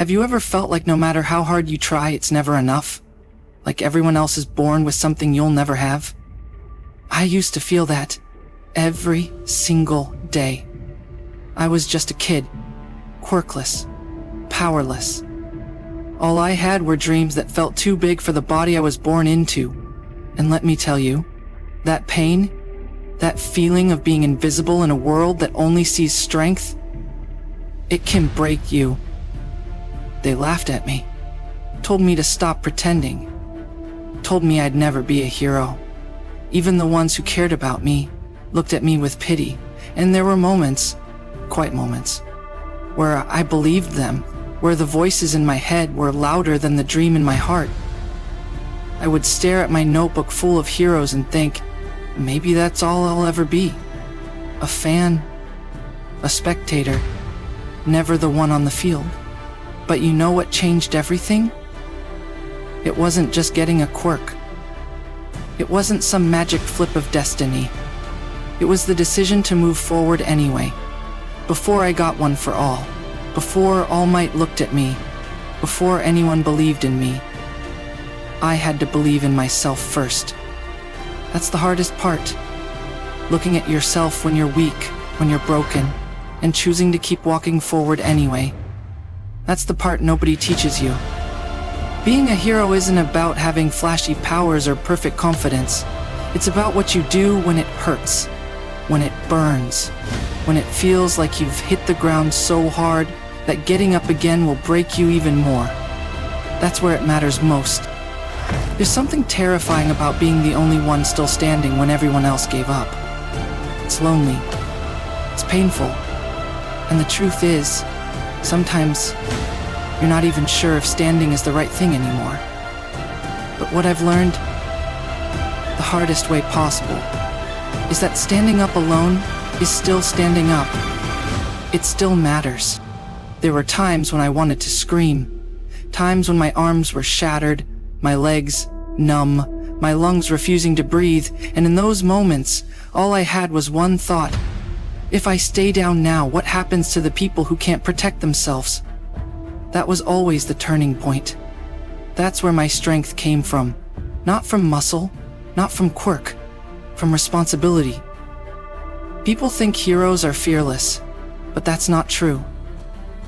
Have you ever felt like no matter how hard you try, it's never enough? Like everyone else is born with something you'll never have? I used to feel that every single day. I was just a kid, quirkless, powerless. All I had were dreams that felt too big for the body I was born into. And let me tell you, that pain, that feeling of being invisible in a world that only sees strength, it can break you. They laughed at me, told me to stop pretending, told me I'd never be a hero. Even the ones who cared about me looked at me with pity, and there were moments, quiet moments, where I believed them, where the voices in my head were louder than the dream in my heart. I would stare at my notebook full of heroes and think, maybe that's all I'll ever be. A fan, a spectator, never the one on the field. But you know what changed everything? It wasn't just getting a quirk. It wasn't some magic flip of destiny. It was the decision to move forward anyway. Before I got one for all, before All Might looked at me, before anyone believed in me, I had to believe in myself first. That's the hardest part. Looking at yourself when you're weak, when you're broken, and choosing to keep walking forward anyway. That's the part nobody teaches you. Being a hero isn't about having flashy powers or perfect confidence. It's about what you do when it hurts, when it burns, when it feels like you've hit the ground so hard that getting up again will break you even more. That's where it matters most. There's something terrifying about being the only one still standing when everyone else gave up. It's lonely. It's painful. And the truth is, sometimes you're not even sure if standing is the right thing anymore. But what I've learned, the hardest way possible, is that standing up alone is still standing up. It still matters. There were times when I wanted to scream, times when my arms were shattered, my legs numb, my lungs refusing to breathe, and in those moments, all I had was one thought. If I stay down now, what happens to the people who can't protect themselves? That was always the turning point. That's where my strength came from. Not from muscle, not from quirk, from responsibility. People think heroes are fearless, but that's not true.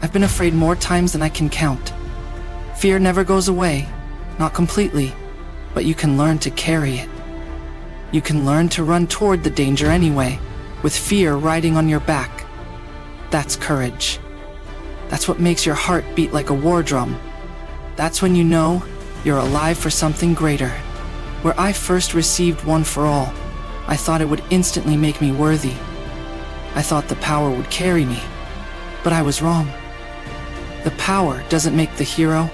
I've been afraid more times than I can count. Fear never goes away, not completely, but you can learn to carry it. You can learn to run toward the danger anyway, with fear riding on your back. That's courage. That's what makes your heart beat like a war drum. That's when you know you're alive for something greater. Where I first received One for All, I thought it would instantly make me worthy. I thought the power would carry me, but I was wrong. The power doesn't make the hero,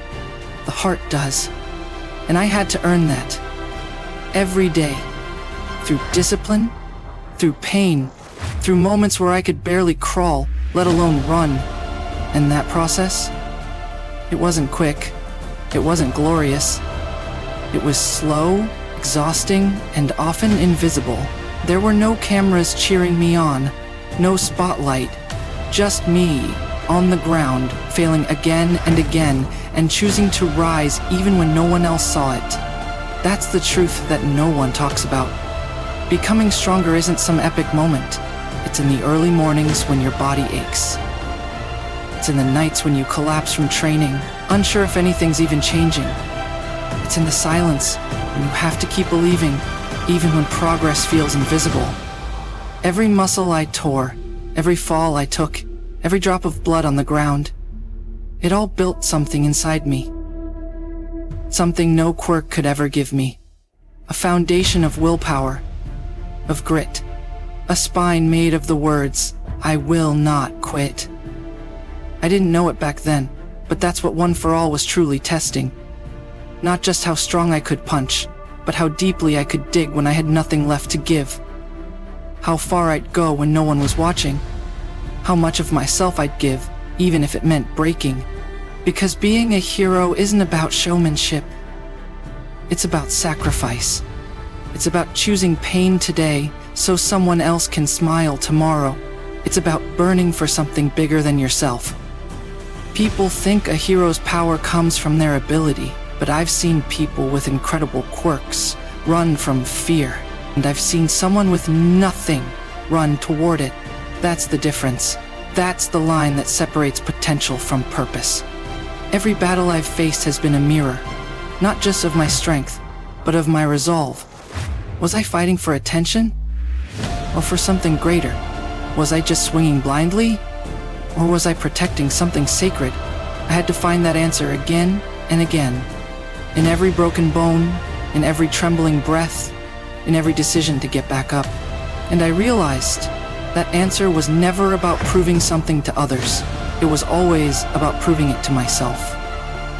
the heart does. And I had to earn that. Every day. Through discipline, through pain, through moments where I could barely crawl, let alone run. And that process? It wasn't quick. It wasn't glorious. It was slow, exhausting, and often invisible. There were no cameras cheering me on, no spotlight, just me, on the ground, failing again and again, and choosing to rise even when no one else saw it. That's the truth that no one talks about. Becoming stronger isn't some epic moment. It's in the early mornings when your body aches. It's in the nights when you collapse from training, unsure if anything's even changing. It's in the silence when you have to keep believing, even when progress feels invisible. Every muscle I tore, every fall I took, every drop of blood on the ground, it all built something inside me. Something no quirk could ever give me. A foundation of willpower, of grit, a spine made of the words, I will not quit. I didn't know it back then, but that's what One for All was truly testing. Not just how strong I could punch, but how deeply I could dig when I had nothing left to give. How far I'd go when no one was watching. How much of myself I'd give, even if it meant breaking. Because being a hero isn't about showmanship. It's about sacrifice. It's about choosing pain today so someone else can smile tomorrow. It's about burning for something bigger than yourself. People think a hero's power comes from their ability, but I've seen people with incredible quirks run from fear, and I've seen someone with nothing run toward it. That's the difference. That's the line that separates potential from purpose. Every battle I've faced has been a mirror, not just of my strength, but of my resolve. Was I fighting for attention? Or for something greater? Was I just swinging blindly? Or was I protecting something sacred? I had to find that answer again and again. In every broken bone, in every trembling breath, in every decision to get back up. And I realized that answer was never about proving something to others. It was always about proving it to myself.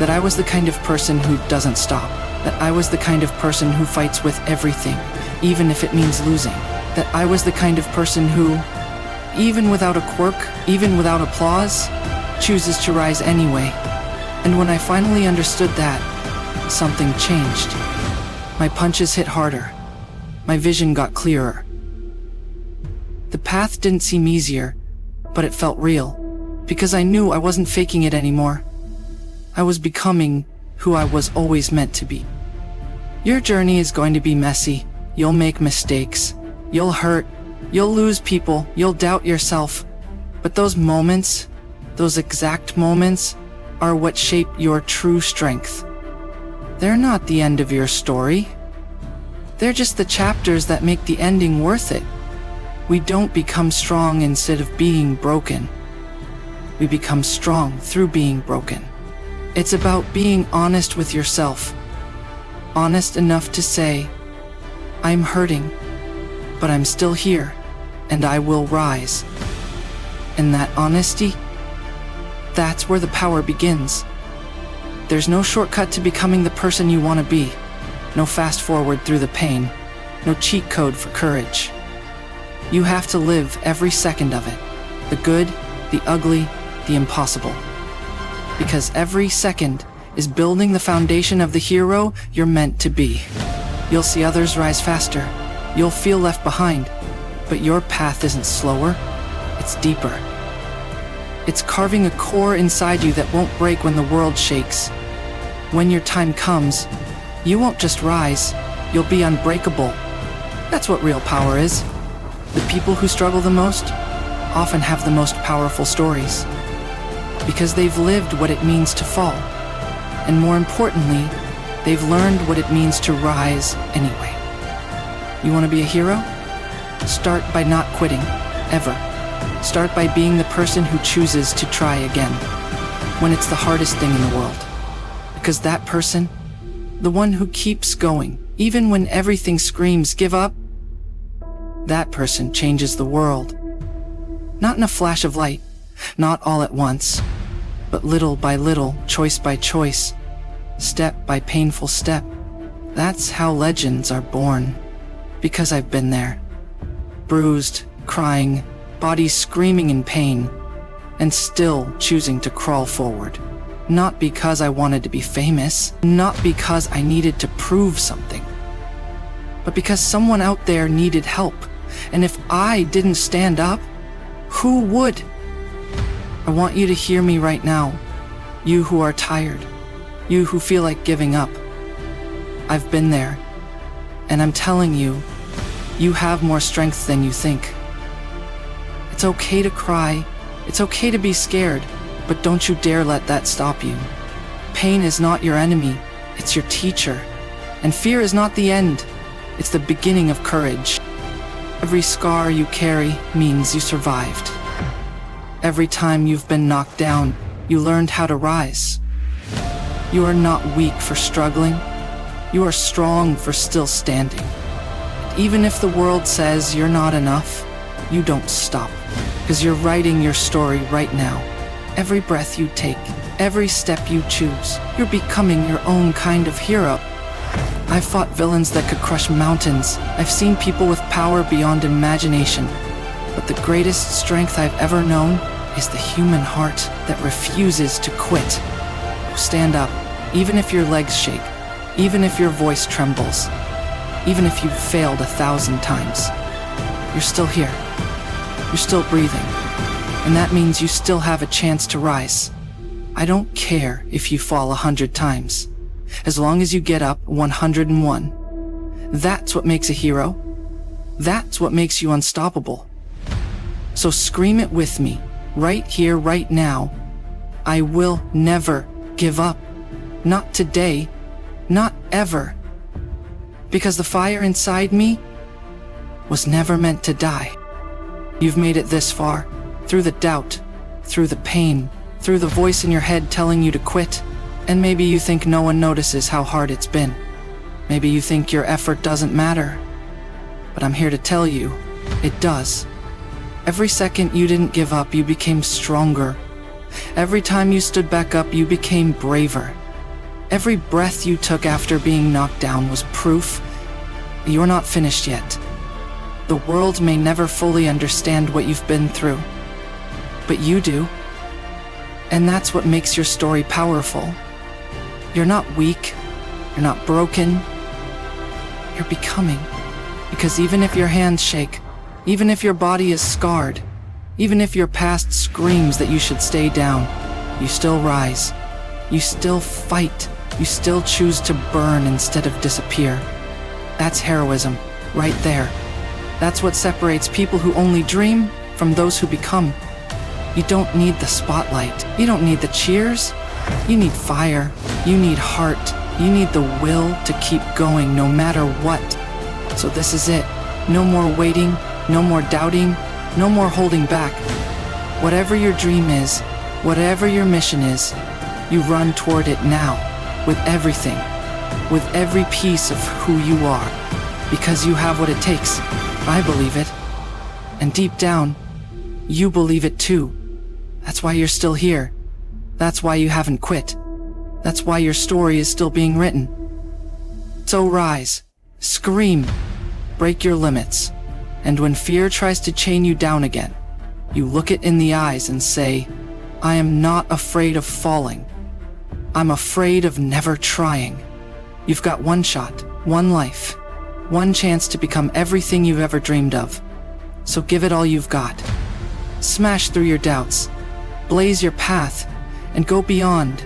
That I was the kind of person who doesn't stop. That I was the kind of person who fights with everything, even if it means losing. That I was the kind of person who, even without a quirk, even without applause, chooses to rise anyway. And when I finally understood that, something changed. My punches hit harder. My vision got clearer. The path didn't seem easier, but it felt real, because I knew I wasn't faking it anymore. I was becoming who I was always meant to be. Your journey is going to be messy. You'll make mistakes. You'll hurt. You'll lose people. You'll doubt yourself. But those moments, those exact moments, are what shape your true strength. They're not the end of your story. They're just the chapters that make the ending worth it. We don't become strong instead of being broken. We become strong through being broken. It's about being honest with yourself. Honest enough to say, I'm hurting, but I'm still here, and I will rise. And that honesty, that's where the power begins. There's no shortcut to becoming the person you want to be. No fast forward through the pain. No cheat code for courage. You have to live every second of it. The good, the ugly, the impossible. Because every second is building the foundation of the hero you're meant to be. You'll see others rise faster. You'll feel left behind. But your path isn't slower, it's deeper. It's carving a core inside you that won't break when the world shakes. When your time comes, you won't just rise, you'll be unbreakable. That's what real power is. The people who struggle the most often have the most powerful stories. Because they've lived what it means to fall. And more importantly, they've learned what it means to rise anyway. You want to be a hero? Start by not quitting, ever. Start by being the person who chooses to try again, when it's the hardest thing in the world. Because that person, the one who keeps going, even when everything screams give up, that person changes the world. Not in a flash of light, not all at once, but little by little, choice by choice, step by painful step. That's how legends are born. Because I've been there. Bruised, crying, bodies screaming in pain, and still choosing to crawl forward. Not because I wanted to be famous, not because I needed to prove something, but because someone out there needed help. And if I didn't stand up, who would? I want you to hear me right now. You who are tired. You who feel like giving up. I've been there. And I'm telling you, you have more strength than you think. It's okay to cry. It's okay to be scared. But don't you dare let that stop you. Pain is not your enemy. It's your teacher. And fear is not the end. It's the beginning of courage. Every scar you carry means you survived. Every time you've been knocked down, you learned how to rise. You are not weak for struggling. You are strong for still standing. Even if the world says you're not enough, you don't stop. Because you're writing your story right now. Every breath you take, every step you choose, you're becoming your own kind of hero. I've fought villains that could crush mountains. I've seen people with power beyond imagination. But the greatest strength I've ever known is the human heart that refuses to quit. Stand up, even if your legs shake, even if your voice trembles, even if you've failed 1,000 times. You're still here. You're still breathing. And that means you still have a chance to rise. I don't care if you fall 100 times, as long as you get up 101. That's what makes a hero. That's what makes you unstoppable. So scream it with me, right here, right now. I will never give up. Not today, not ever. Because the fire inside me was never meant to die. You've made it this far, through the doubt, through the pain, through the voice in your head telling you to quit. And maybe you think no one notices how hard it's been. Maybe you think your effort doesn't matter. But I'm here to tell you, it does. Every second you didn't give up, you became stronger. Every time you stood back up, you became braver. Every breath you took after being knocked down was proof you're not finished yet. The world may never fully understand what you've been through, but you do. And that's what makes your story powerful. You're not weak, you're not broken, you're becoming. Because even if your hands shake, even if your body is scarred, even if your past screams that you should stay down, you still rise, you still fight, you still choose to burn instead of disappear. That's heroism, right there. That's what separates people who only dream from those who become. You don't need the spotlight. You don't need the cheers. You need fire. You need heart. You need the will to keep going no matter what. So this is it. No more waiting. No more doubting. No more holding back. Whatever your dream is, whatever your mission is, you run toward it now, with everything, with every piece of who you are, because you have what it takes. I believe it. And deep down, you believe it too. That's why you're still here. That's why you haven't quit. That's why your story is still being written. So rise, scream, break your limits. And when fear tries to chain you down again, you look it in the eyes and say, I am not afraid of falling. I'm afraid of never trying. You've got one shot, one life, one chance to become everything you've ever dreamed of. So give it all you've got. Smash through your doubts, blaze your path, and go beyond